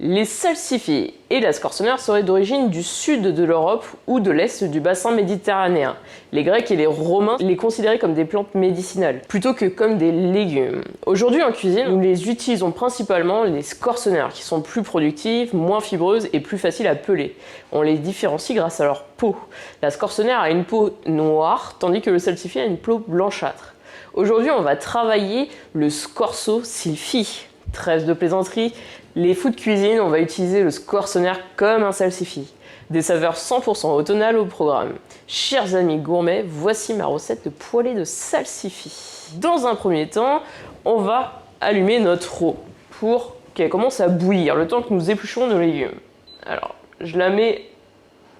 Les salsifis et la scorsonère seraient d'origine du sud de l'Europe ou de l'est du bassin méditerranéen. Les Grecs et les Romains les considéraient comme des plantes médicinales, plutôt que comme des légumes. Aujourd'hui en cuisine, nous les utilisons principalement les scorsonères, qui sont plus productives, moins fibreuses et plus faciles à peler. On les différencie grâce à leur peau. La scorsonère a une peau noire, tandis que le salsifis a une peau blanchâtre. Aujourd'hui, on va travailler le scorso-silfi. Trêve de plaisanterie, les fous de cuisine, on va utiliser le scorsonère comme un salsifi. Des saveurs 100% automnales au programme. Chers amis gourmets, voici ma recette de poêlée de salsifis. Dans un premier temps, on va allumer notre eau pour qu'elle commence à bouillir, le temps que nous épluchons nos légumes. Alors, je la mets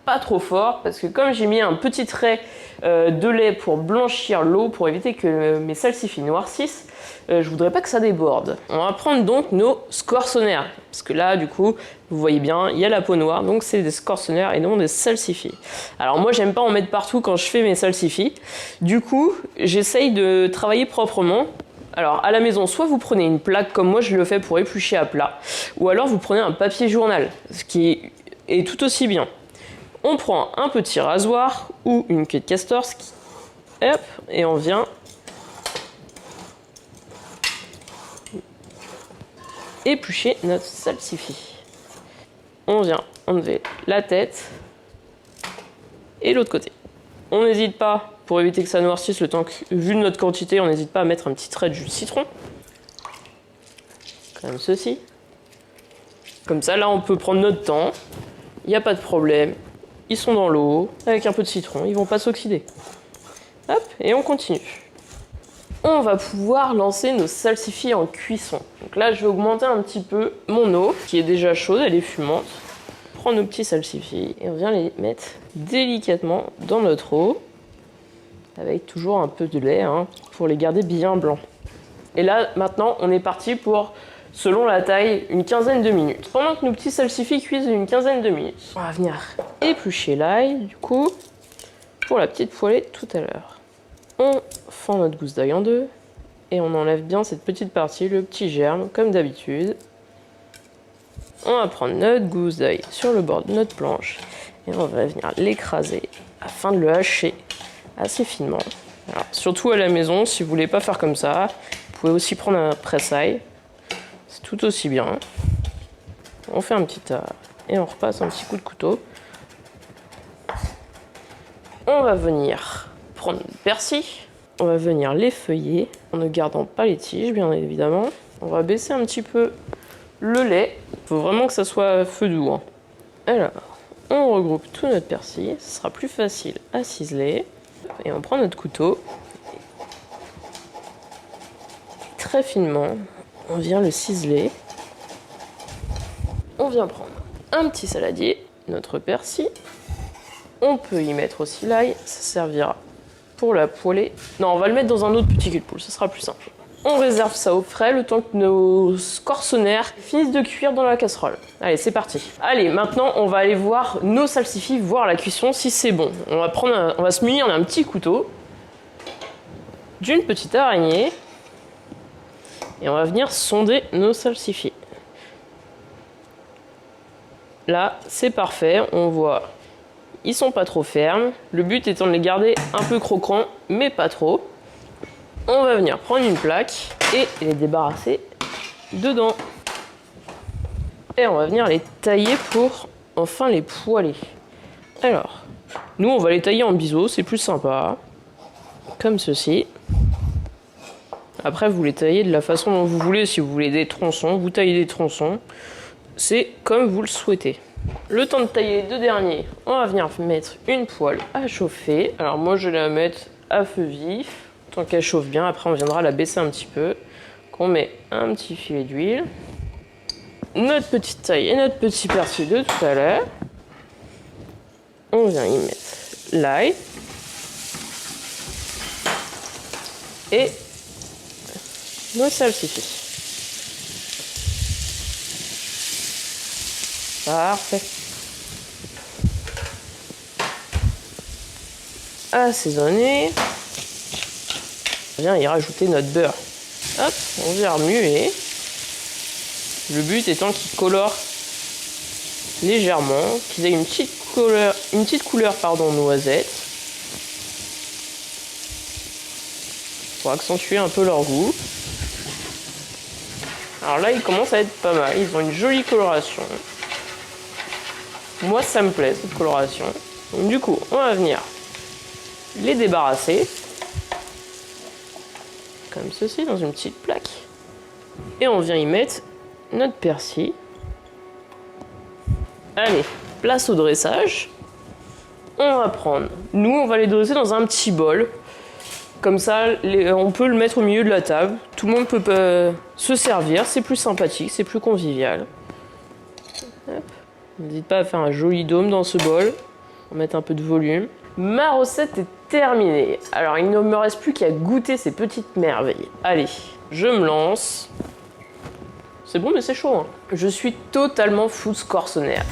pas trop fort parce que comme j'ai mis un petit trait de lait pour blanchir l'eau, pour éviter que mes salsifis noircissent, je voudrais pas que ça déborde. On va prendre donc nos scorsonères, parce que là du coup vous voyez bien il y a la peau noire, donc c'est des scorsonères et non des salsifis. Alors moi j'aime pas en mettre partout quand je fais mes salsifis, du coup j'essaye de travailler proprement. Alors à la maison, soit vous prenez une plaque comme moi je le fais pour éplucher à plat, ou alors vous prenez un papier journal, ce qui est tout aussi bien. On prend un petit rasoir ou une queue de castor, hop, et on vient éplucher notre salsifis. On vient enlever la tête et l'autre côté. On n'hésite pas, pour éviter que ça noircisse, le temps que, vu notre quantité, on n'hésite pas à mettre un petit trait de jus de citron. Comme ceci. Comme ça, là, on peut prendre notre temps. Il n'y a pas de problème. Ils sont dans l'eau, avec un peu de citron, ils vont pas s'oxyder. Hop, et on continue. On va pouvoir lancer nos salsifis en cuisson. Donc là, je vais augmenter un petit peu mon eau, qui est déjà chaude, elle est fumante. On prend nos petits salsifis et on vient les mettre délicatement dans notre eau, avec toujours un peu de lait, pour les garder bien blancs. Et là, maintenant, on est parti pour, selon la taille, une quinzaine de minutes. Pendant que nos petits salsifis cuisent une quinzaine de minutes, on va venir éplucher l'ail, du coup, pour la petite poêlée tout à l'heure. On fend notre gousse d'ail en deux, et on enlève bien cette petite partie, le petit germe, comme d'habitude. On va prendre notre gousse d'ail sur le bord de notre planche, et on va venir l'écraser, afin de le hacher assez finement. Alors, surtout à la maison, si vous voulez pas faire comme ça, vous pouvez aussi prendre un presse-ail. C'est tout aussi bien. On fait un petit tas et on repasse un petit coup de couteau. On va venir prendre le persil. On va venir l'effeuiller en ne gardant pas les tiges, bien évidemment. On va baisser un petit peu le lait. Il faut vraiment que ça soit à feu doux. Alors, on regroupe tout notre persil. Ce sera plus facile à ciseler. Et on prend notre couteau. Très finement, on vient le ciseler. On vient prendre un petit saladier, notre persil. On peut y mettre aussi l'ail, ça servira pour la poêlée. Non, on va le mettre dans un autre petit cul de poule, ce sera plus simple. On réserve ça au frais le temps que nos scorsonères finissent de cuire dans la casserole. Allez, c'est parti. Allez, maintenant, on va aller voir nos salsifis, voir la cuisson si c'est bon. On va se munir d'un petit couteau, d'une petite araignée, et on va venir sonder nos salsifis. Là, c'est parfait, on voit, ils sont pas trop fermes. Le but étant de les garder un peu croquants, mais pas trop. On va venir prendre une plaque et les débarrasser dedans. Et on va venir les tailler pour enfin les poêler. Alors, nous on va les tailler en biseau, c'est plus sympa. Comme ceci. Après, vous les taillez de la façon dont vous voulez. Si vous voulez des tronçons, vous taillez des tronçons. C'est comme vous le souhaitez. Le temps de tailler les deux derniers, on va venir mettre une poêle à chauffer. Alors moi, je vais la mettre à feu vif. Tant qu'elle chauffe bien, après on viendra la baisser un petit peu. On met un petit filet d'huile. Notre petite taille et notre petit persil de tout à l'heure. On vient y mettre l'ail. Et nos salsifis. Parfait. Assaisonner. On vient y rajouter notre beurre. Hop, on vient remuer. Le but étant qu'il colore légèrement, qu'ils aient une petite couleur noisette, pour accentuer un peu leur goût. Alors là, ils commencent à être pas mal, ils ont une jolie coloration. Moi, ça me plaît, cette coloration. Donc du coup, on va venir les débarrasser, comme ceci, dans une petite plaque. Et on vient y mettre notre persil. Allez, place au dressage. On va prendre, nous on va les dresser dans un petit bol. Comme ça, on peut le mettre au milieu de la table. Tout le monde peut se servir, c'est plus sympathique, c'est plus convivial. N'hésite pas à faire un joli dôme dans ce bol. On va mettre un peu de volume. Ma recette est terminée. Alors il ne me reste plus qu'à goûter ces petites merveilles. Allez, je me lance. C'est bon mais c'est chaud, hein. Je suis totalement fou scorsonnaire.